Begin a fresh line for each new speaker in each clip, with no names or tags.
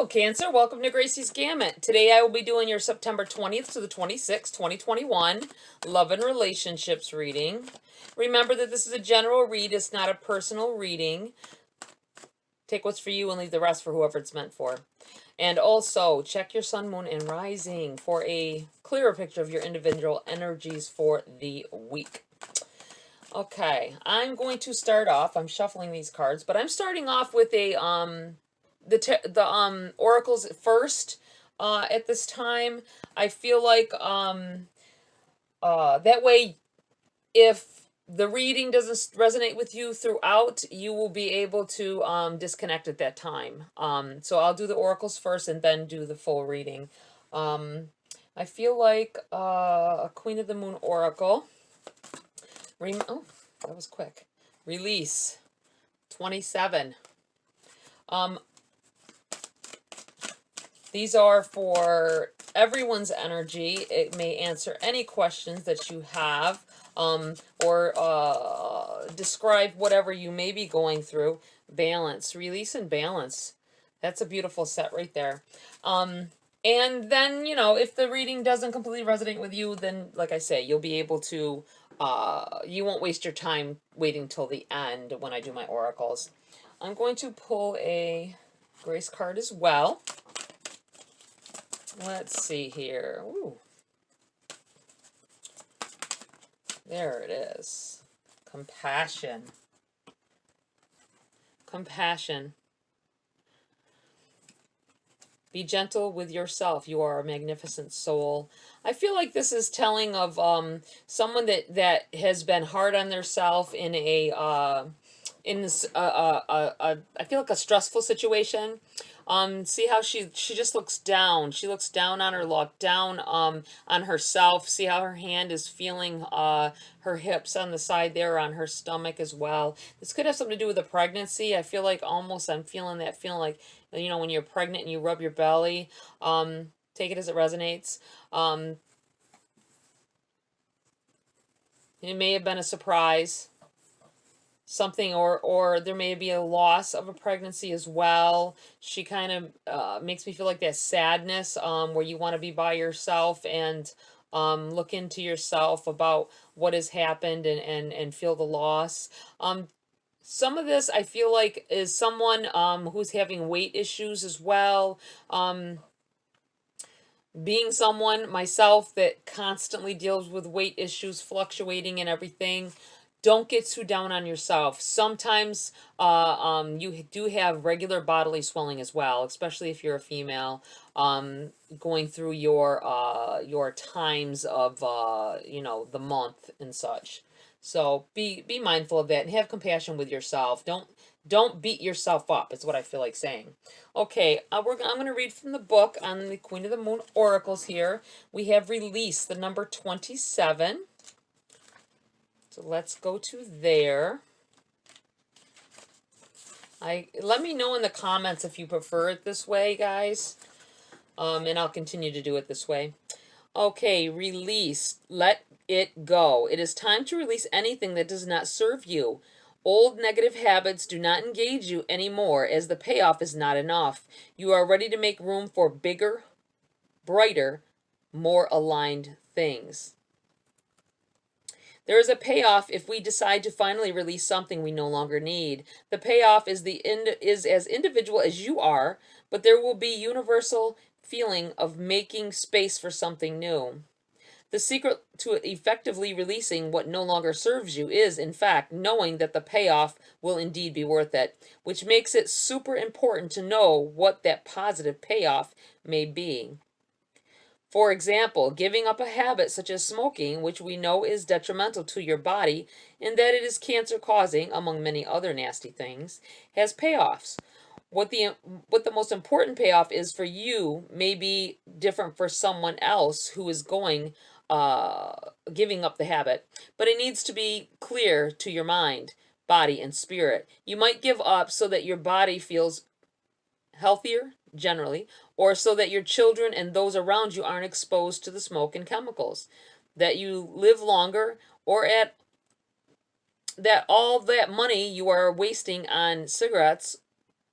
Hello, Cancer. Welcome to Gracie's Gamut. Today I will be doing your September 20th to the 26th, 2021 Love and Relationships reading. Remember that this is a general read. It's not a personal reading. Take what's for you and leave the rest for whoever it's meant for. And also, check your sun, moon, and rising for a clearer picture of your individual energies for the week. Okay, I'm going to start off. I'm shuffling these cards, but I'm starting off with a the oracles first at this time. I feel like that way, if the reading doesn't resonate with you throughout, you will be able to disconnect at that time. So I'll do the oracles first and then do the full reading. I feel like a Queen of the Moon oracle. Oh, that was quick. Release 27. These are for everyone's energy. It may answer any questions that you have, or describe whatever you may be going through. Balance, release and balance. That's a beautiful set right there. And then, you know, if the reading doesn't completely resonate with you, then, like I say, you'll be able to, you won't waste your time waiting till the end when I do my oracles. I'm going to pull a Grace card as well. Let's see here. Ooh. There it is. Compassion. Compassion. Be gentle with yourself. You are a magnificent soul. I feel like this is telling of someone that has been hard on themselves in a I feel like a stressful situation. See how she just looks down. She looks down on her luck, down on herself. See how her hand is feeling her hips on the side there, on her stomach as well. This could have something to do with a pregnancy. I feel like almost I'm feeling that feeling like, you know, when you're pregnant and you rub your belly. Take it as it resonates. It may have been a surprise. Something, or there may be a loss of a pregnancy as well. She kind of makes me feel like that sadness where you want to be by yourself and look into yourself about what has happened and feel the loss. Some of this I feel like is someone who's having weight issues as well. Being someone myself that constantly deals with weight issues, fluctuating and everything, don't get too down on yourself. Sometimes you do have regular bodily swelling as well, especially if you're a female, going through your times of you know, the month and such. So be mindful of that and have compassion with yourself. Don't beat yourself up. Is what I feel like saying. Okay, I'm going to read from the book on the Queen of the Moon oracles here. We have Release, the number 27. So let's go to there. Let me know in the comments if you prefer it this way, guys. And I'll continue to do it this way. Okay, release. Let it go. It is time to release anything that does not serve you. Old negative habits do not engage you anymore, as the payoff is not enough. You are ready to make room for bigger, brighter, more aligned things. There is a payoff if we decide to finally release something we no longer need. The payoff is as individual as you are, but there will be universal feeling of making space for something new. The secret to effectively releasing what no longer serves you is, in fact, knowing that the payoff will indeed be worth it, which makes it super important to know what that positive payoff may be. For example, giving up a habit such as smoking, which we know is detrimental to your body in that it is cancer-causing, among many other nasty things, has payoffs. What the most important payoff is for you may be different for someone else who is giving up the habit, but it needs to be clear to your mind, body, and spirit. You might give up so that your body feels healthier, generally, or so that your children and those around you aren't exposed to the smoke and chemicals, that you live longer, or that all that money you are wasting on cigarettes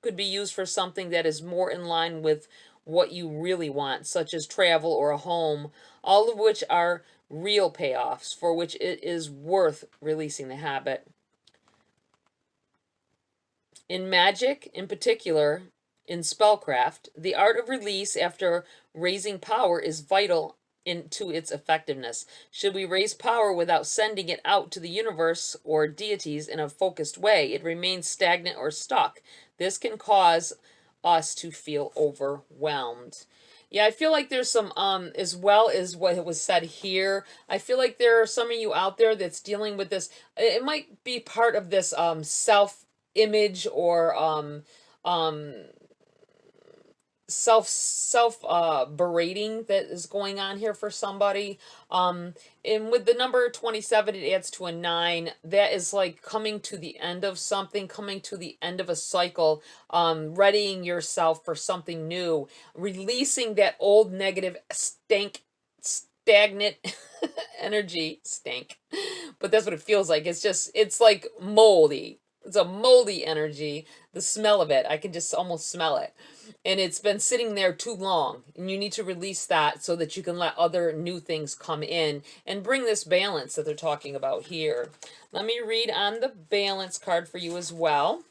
could be used for something that is more in line with what you really want, such as travel or a home, all of which are real payoffs for which it is worth releasing the habit. In magic, in particular, in spellcraft, the art of release after raising power is vital into its effectiveness. Should we raise power without sending it out to the universe or deities in a focused way, it remains stagnant or stuck. This can cause us to feel overwhelmed. Yeah, I feel like there's some as well as what was said here. I feel like there are some of you out there that's dealing with this. It might be part of this self image or um self berating that is going on here for somebody. And with the number 27, it adds to a 9. That is like coming to the end of something, coming to the end of a cycle, readying yourself for something new, releasing that old negative stagnant energy. Stank, but that's what it feels like. It's like moldy. It's a moldy energy. The smell of it, I can just almost smell it. And it's been sitting there too long. And you need to release that so that you can let other new things come in and bring this balance that they're talking about here. Let me read on the balance card for you as well.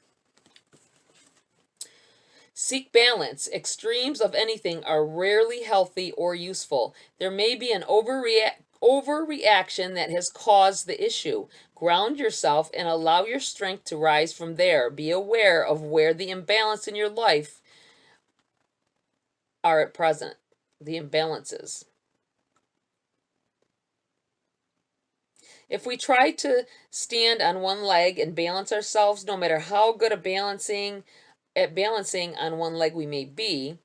Seek balance. Extremes of anything are rarely healthy or useful. There may be an overreaction that has caused the issue. Ground yourself and allow your strength to rise from there. Be aware of where the imbalance in your life are at present. The imbalances. If we try to stand on one leg and balance ourselves, no matter how good at balancing on one leg we may be,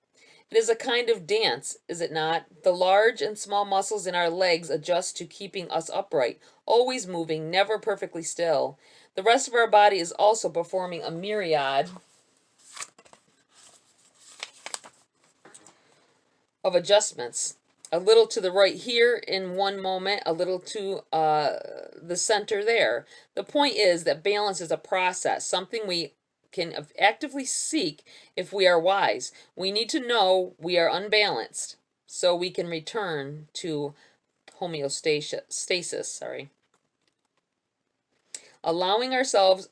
it is a kind of dance, is it not? The large and small muscles in our legs adjust to keeping us upright, always moving, never perfectly still. The rest of our body is also performing a myriad of adjustments. A little to the right here in one moment, a little to the center there. The point is that balance is a process, something we can actively seek if we are wise. We need to know we are unbalanced so we can return to homeostasis. Allowing ourselves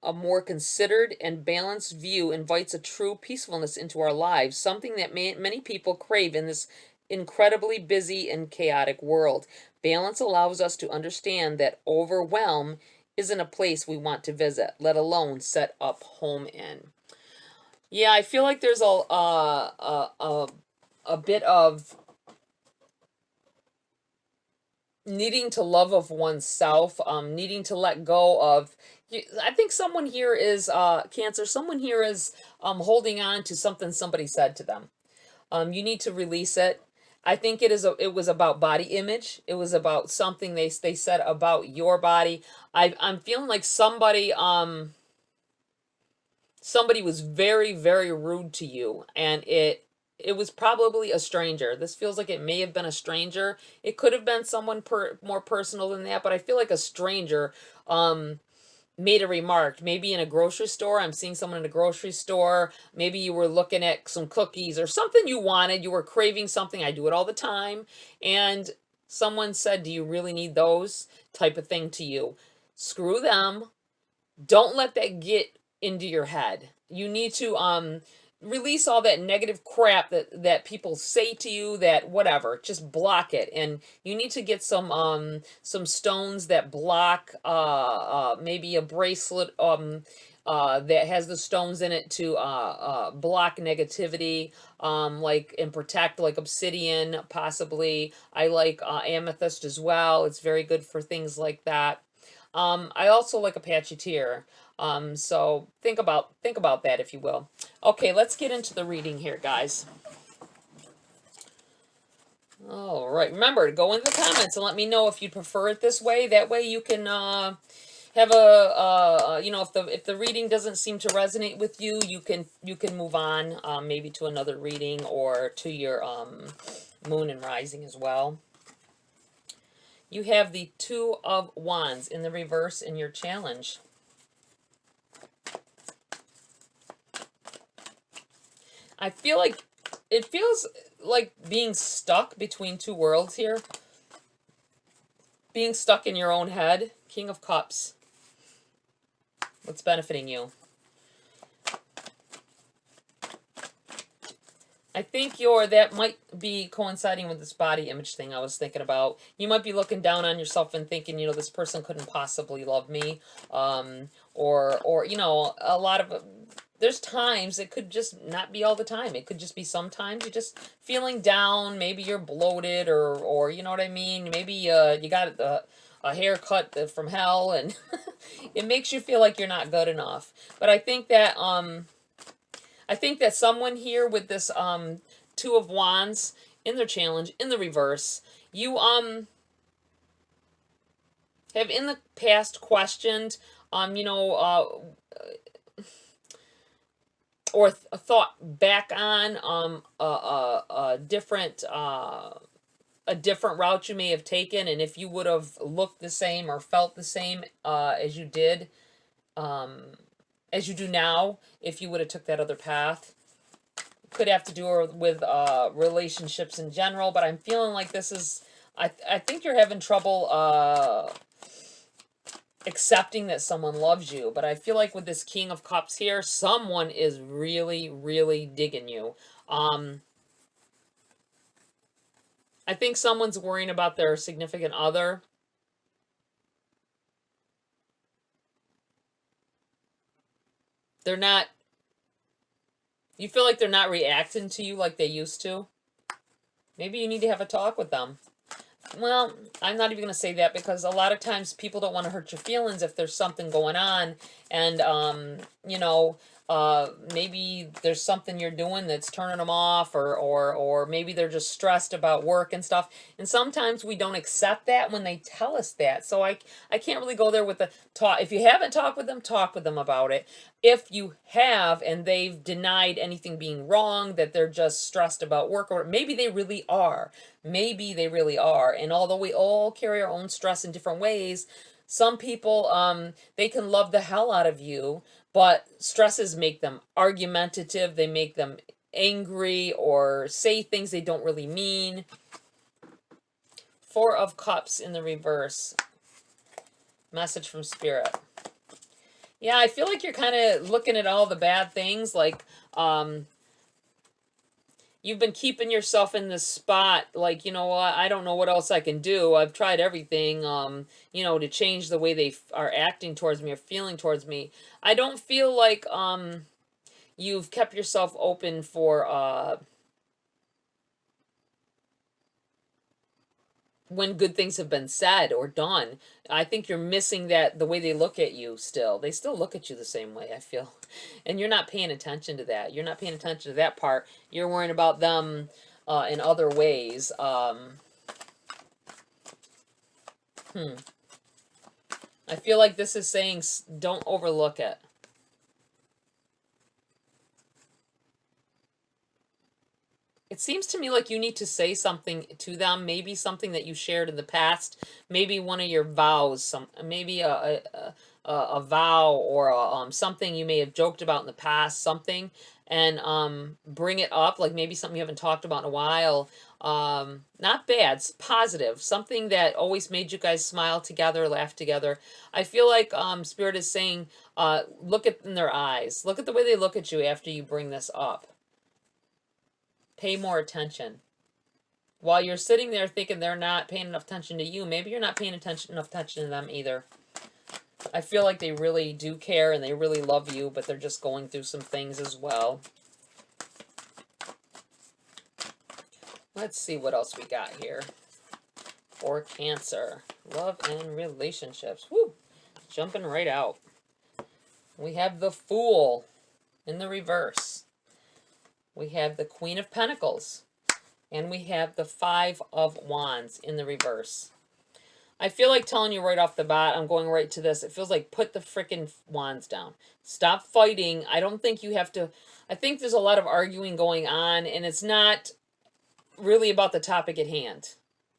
a more considered and balanced view invites a true peacefulness into our lives, something that many people crave in this incredibly busy and chaotic world. Balance allows us to understand that overwhelm isn't a place we want to visit, let alone set up home in. Yeah, I feel like there's a bit of needing to love of oneself, needing to let go of. I think someone here is Cancer. Someone here is holding on to something somebody said to them. You need to release it. I think it was about body image. It was about something they said about your body. I'm feeling like somebody was very, very rude to you, and it was probably a stranger. This feels like it may have been a stranger. It could have been someone more personal than that, but I feel like a stranger made a remark. Maybe in a grocery store. I'm seeing someone in a grocery store. Maybe you were looking at some cookies or something you wanted. You were craving something. I do it all the time. And someone said, "Do you really need those?" type of thing to you. Screw them. Don't let that get into your head. You need to release all that negative crap that people say to you, that whatever, just block it. And you need to get some stones that block maybe a bracelet that has the stones in it to block negativity, like and protect, like obsidian possibly. I like amethyst as well. It's very good for things like that. I also like Apache Tear. So think about that, if you will. Okay, let's get into the reading here, guys. All right, remember to go into the comments and let me know if you prefer it this way. That way you can have a if the reading doesn't seem to resonate with you, you can move on, maybe to another reading or to your moon and rising as well. You have the Two of Wands in the reverse in your challenge. I feel like it feels like being stuck between two worlds here. Being stuck in your own head. King of Cups. What's benefiting you? I think that might be coinciding with this body image thing I was thinking about. You might be looking down on yourself and thinking, you know, this person couldn't possibly love me. Or you know, a lot of, there's times, it could just not be all the time. It could just be sometimes you're just feeling down. Maybe you're bloated or you know what I mean? Maybe you got a haircut from hell and it makes you feel like you're not good enough. But I think that someone here with this Two of Wands in their challenge, in the reverse, you have in the past questioned, you know, or thought back on a different route you may have taken, and if you would have looked the same or felt the same as you did, as you do now, if you would have took that other path. Could have to do with relationships in general, but I'm feeling like this is, I think you're having trouble accepting that someone loves you, but I feel like with this King of Cups here, someone is really, really digging you. I think someone's worrying about their significant other. They're not, you feel like they're not reacting to you like they used to. Maybe you need to have a talk with them. Well, I'm not even going to say that, because a lot of times people don't want to hurt your feelings if there's something going on. And, you know, maybe there's something you're doing that's turning them off, or maybe they're just stressed about work and stuff. And sometimes we don't accept that when they tell us that. So I can't really go there with the talk. If you haven't talked with them, talk with them about it. If you have and they've denied anything being wrong, that they're just stressed about work, or maybe they really are. Maybe they really are. And although we all carry our own stress in different ways, some people, they can love the hell out of you, but stresses make them argumentative. They make them angry or say things they don't really mean. Four of Cups in the reverse. Message from Spirit. Yeah, I feel like you're kind of looking at all the bad things, like, you've been keeping yourself in this spot, like, you know what, I don't know what else I can do. I've tried everything, you know, to change the way they are acting towards me or feeling towards me. I don't feel like, you've kept yourself open for, when good things have been said or done. I think you're missing that, the way they look at you still. They still look at you the same way, I feel. And you're not paying attention to that. You're not paying attention to that part. You're worrying about them in other ways. I feel like this is saying don't overlook it. It seems to me like you need to say something to them, maybe something that you shared in the past, maybe one of your vows, maybe a vow, or something you may have joked about in the past, something, and bring it up, like maybe something you haven't talked about in a while. Not bad, it's positive, something that always made you guys smile together, laugh together. I feel like Spirit is saying, look in their eyes, look at the way they look at you after you bring this up. Pay more attention. While you're sitting there thinking they're not paying enough attention to you, maybe you're not paying enough attention to them either. I feel like they really do care and they really love you, but they're just going through some things as well. Let's see what else we got here. For Cancer. Love and relationships. Woo! Jumping right out. We have the Fool in the reverse. We have the Queen of Pentacles. And we have the Five of Wands in the reverse. I feel like telling you right off the bat, I'm going right to this. It feels like put the frickin' wands down. Stop fighting. I don't think you have to. I think there's a lot of arguing going on, and it's not really about the topic at hand.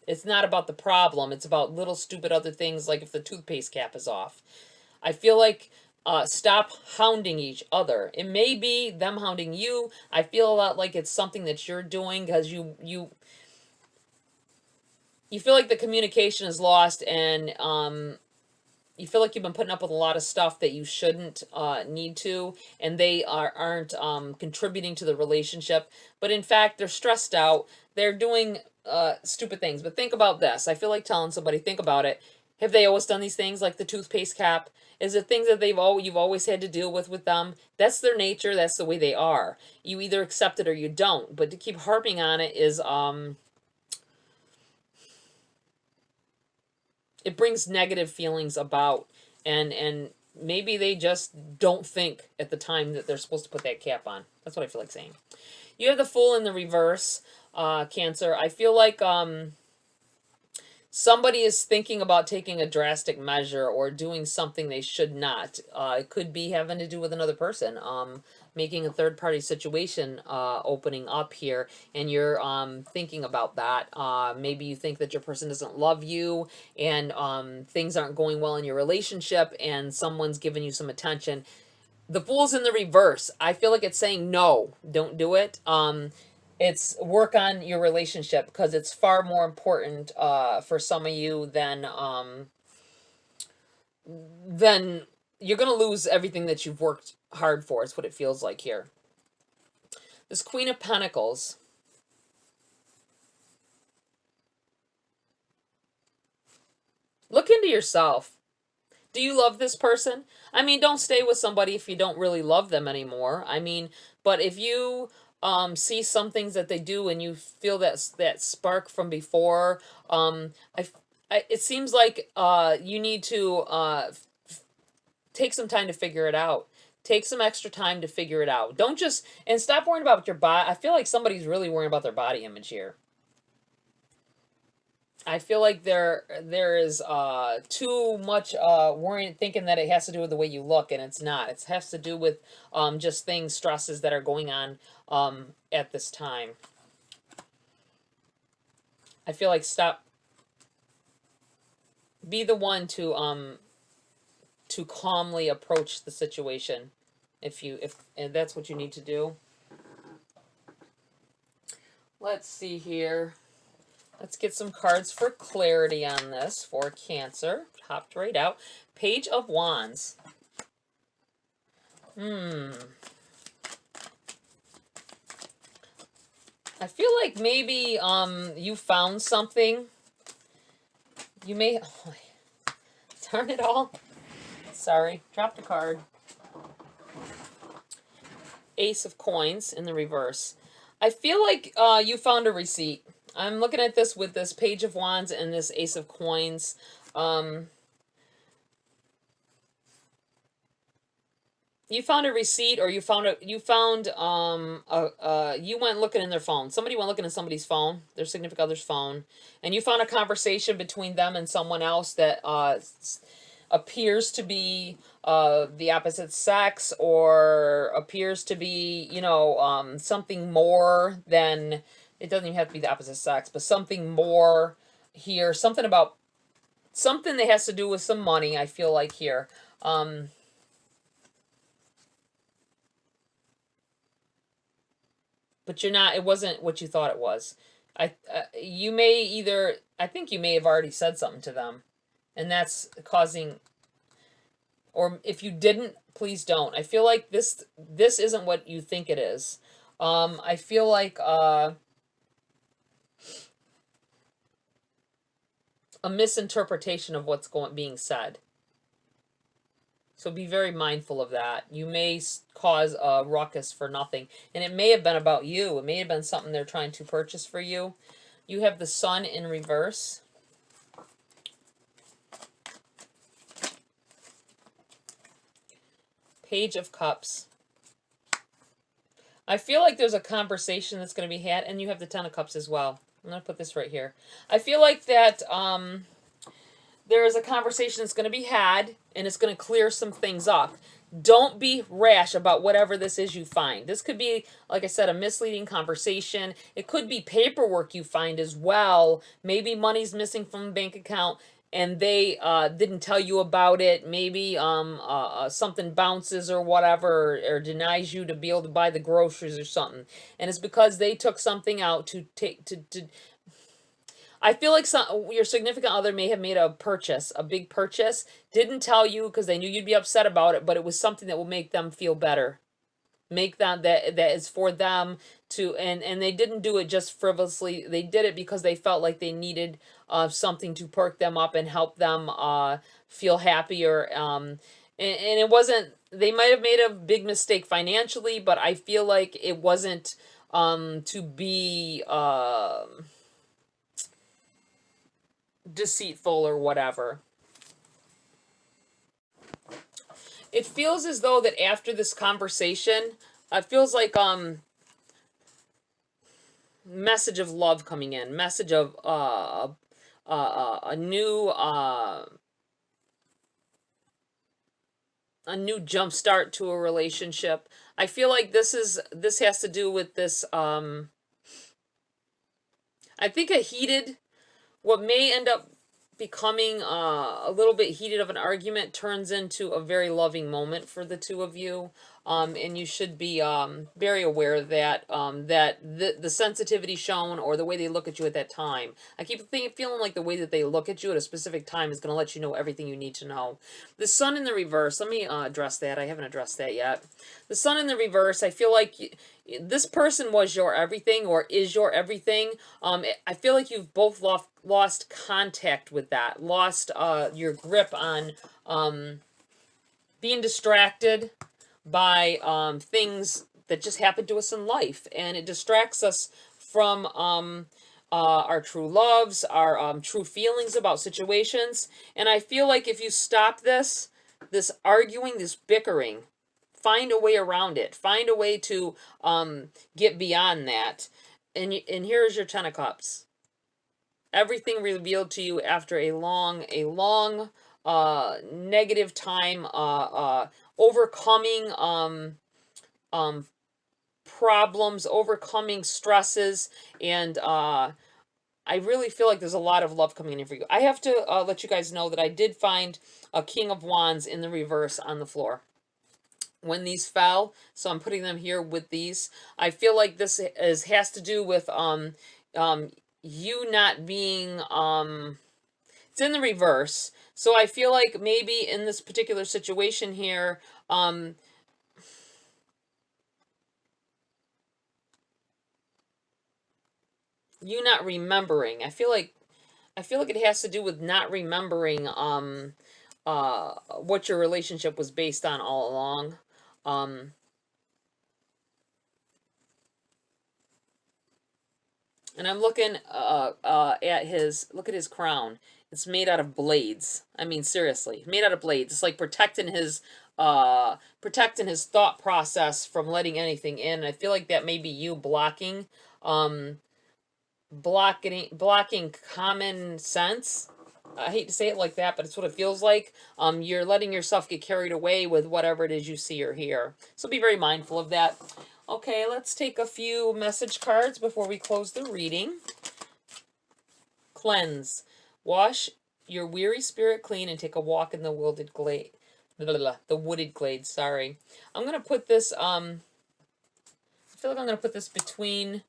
It's not about the problem. It's about little stupid other things, like if the toothpaste cap is off. I feel like stop hounding each other. It may be them hounding you. I feel a lot like it's something that you're doing because you feel like the communication is lost, and you feel like you've been putting up with a lot of stuff that you shouldn't need to, and they aren't contributing to the relationship. But in fact, they're stressed out. They're doing stupid things. But think about this. I feel like telling somebody, think about it. Have they always done these things, like the toothpaste cap? Is it things that you've always had to deal with them? That's their nature. That's the way they are. You either accept it or you don't. But to keep harping on it is it brings negative feelings about, and maybe they just don't think at the time that they're supposed to put that cap on. That's what I feel like saying. You have the Fool in the reverse, Cancer. I feel like somebody is thinking about taking a drastic measure or doing something they should not. It could be having to do with another person, making a third-party situation opening up here, and you're thinking about that. Maybe you think that your person doesn't love you, and things aren't going well in your relationship, and someone's giving you some attention. The Fool's in the reverse. I feel like it's saying, no, don't do it. It's work on your relationship, because it's far more important for some of you than you're going to lose everything that you've worked hard for. It's what it feels like here. This Queen of Pentacles. Look into yourself. Do you love this person? I mean, don't stay with somebody if you don't really love them anymore. I mean, but if you see some things that they do and you feel that spark from before, it seems like you need to take some time to figure it out. Take some extra time to figure it out. Don't just, and stop worrying about your body. I feel like somebody's really worrying about their body image here. I feel like there is too much worrying, thinking that it has to do with the way you look, and it's not. It has to do with just things, stresses that are going on at this time. I feel like be the one to calmly approach the situation, if and that's what you need to do. Let's see here. Let's get some cards for clarity on this for Cancer. Hopped right out. Page of Wands. I feel like maybe you found something. You may... Oh, darn it all. Sorry. Dropped a card. Ace of Coins in the reverse. I feel like you found a receipt. I'm looking at this with this Page of Wands and this Ace of Coins. You found a receipt, or you went looking in their phone. Somebody went looking in somebody's phone, their significant other's phone, and you found a conversation between them and someone else that appears to be the opposite sex, or appears to be, something more than... It doesn't even have to be the opposite sex, but something more here. Something that has to do with some money, I feel like here. But it wasn't what you thought it was. I think you may have already said something to them, and that's causing... Or if you didn't, please don't. I feel like this isn't what you think it is. I feel like... a misinterpretation of what's being said. So be very mindful of that. You may cause a ruckus for nothing. And it may have been about you. It may have been something they're trying to purchase for you. You have the Sun in reverse. Page of Cups. I feel like there's a conversation that's going to be had, and you have the Ten of Cups as well. I'm going to put this right here. I feel like that there is a conversation that's going to be had, and it's going to clear some things up. Don't be rash about whatever this is you find. This could be, like I said, a misleading conversation. It could be paperwork you find as well. Maybe money's missing from a bank account. and they didn't tell you about it. Maybe something bounces or whatever, or denies you to be able to buy the groceries or something, and it's because they took something out to take to I feel like your significant other may have made a purchase, a big purchase, didn't tell you because they knew you'd be upset about it, but it was something that will make them feel better. Make them that is for them to, and they didn't do it just frivolously. They did it because they felt like they needed something to perk them up and help them feel happier. And it wasn't, they might have made a big mistake financially, but I feel like it wasn't to be deceitful or whatever. It feels as though that after this conversation, it feels like message of love coming in, message of a new jump start to a relationship. I feel like this has to do with this I think what may end up becoming a little bit heated of an argument turns into a very loving moment for the two of you. And you should be very aware of that, that the sensitivity shown or the way they look at you at that time. I keep feeling like the way that they look at you at a specific time is going to let you know everything you need to know. The sun in the reverse, let me address that. I haven't addressed that yet. The sun in the reverse, I feel like this person was your everything or is your everything. I feel like you've both lost contact with that, lost your grip on being distracted by things that just happen to us in life, and it distracts us from our true loves, our true feelings about situations. And I feel like if you stop this arguing, this bickering, find a way around it, find a way to get beyond that. And here's your 10 of Cups. Everything revealed to you after a long negative time, overcoming problems, overcoming stresses, and I really feel like there's a lot of love coming in for you. I have to let you guys know that I did find a King of Wands in the reverse on the floor when these fell, so I'm putting them here with these. I feel like this has to do with you not being it's in the reverse. So I feel like maybe in this particular situation here, you not remembering. I feel like it has to do with not remembering what your relationship was based on all along. And I'm looking at his crown. It's made out of blades. I mean, seriously, made out of blades. It's like protecting his thought process from letting anything in. And I feel like that may be you blocking common sense. I hate to say it like that, but it's what it feels like. You're letting yourself get carried away with whatever it is you see or hear. So be very mindful of that. Okay, let's take a few message cards before we close the reading. Cleanse. Wash your weary spirit clean and take a walk in the wooded glade. The wooded glade, sorry. I'm going to put this, I feel like I'm going to put this between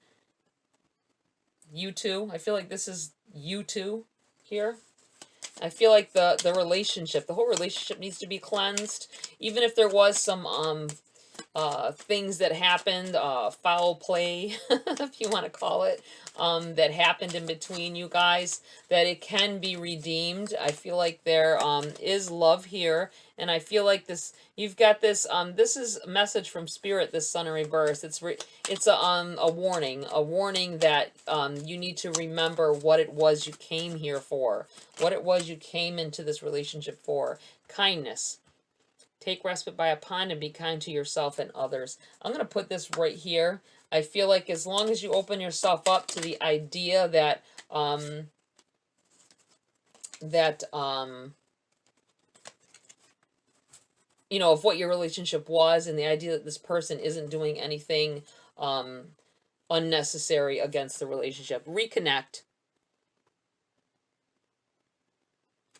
you two. I feel like this is you two here. I feel like the relationship, the whole relationship needs to be cleansed. Even if there was some things that happened, foul play, if you want to call it, that happened in between you guys, that it can be redeemed. I feel like there is love here, and I feel like you've got this, this is a message from Spirit, this sun in reverse. It's a warning that you need to remember what it was you came here for, what it was you came into this relationship for. Kindness. Take respite by a pond and be kind to yourself and others. I'm going to put this right here. I feel like as long as you open yourself up to the idea that, you know, of what your relationship was, and the idea that this person isn't doing anything unnecessary against the relationship. Reconnect.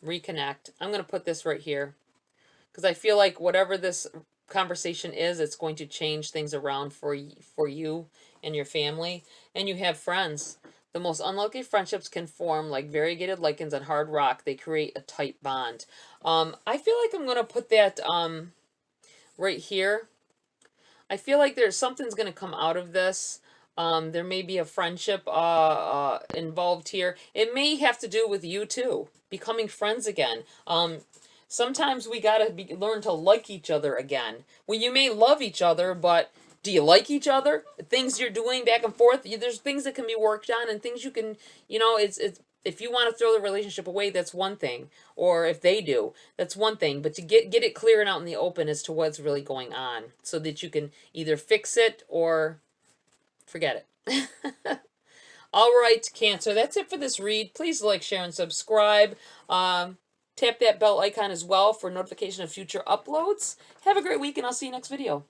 reconnect. I'm going to put this right here because I feel like whatever this conversation is, it's going to change things around for you and your family. And you have friends. The most unlucky friendships can form like variegated lichens on hard rock. They create a tight bond. I feel like I'm going to put that right here. I feel like there's something's going to come out of this. There may be a friendship involved here. It may have to do with you too, becoming friends again. Sometimes we gotta learn to like each other again. Well, you may love each other, but do you like each other? Things you're doing back and forth. There's things that can be worked on, and things you can, it's if you want to throw the relationship away, that's one thing. Or if they do, that's one thing. But to get it clear and out in the open as to what's really going on, so that you can either fix it or forget it. All right, Cancer, that's it for this read. Please like, share, and subscribe. Tap that bell icon as well for notification of future uploads. Have a great week, and I'll see you next video.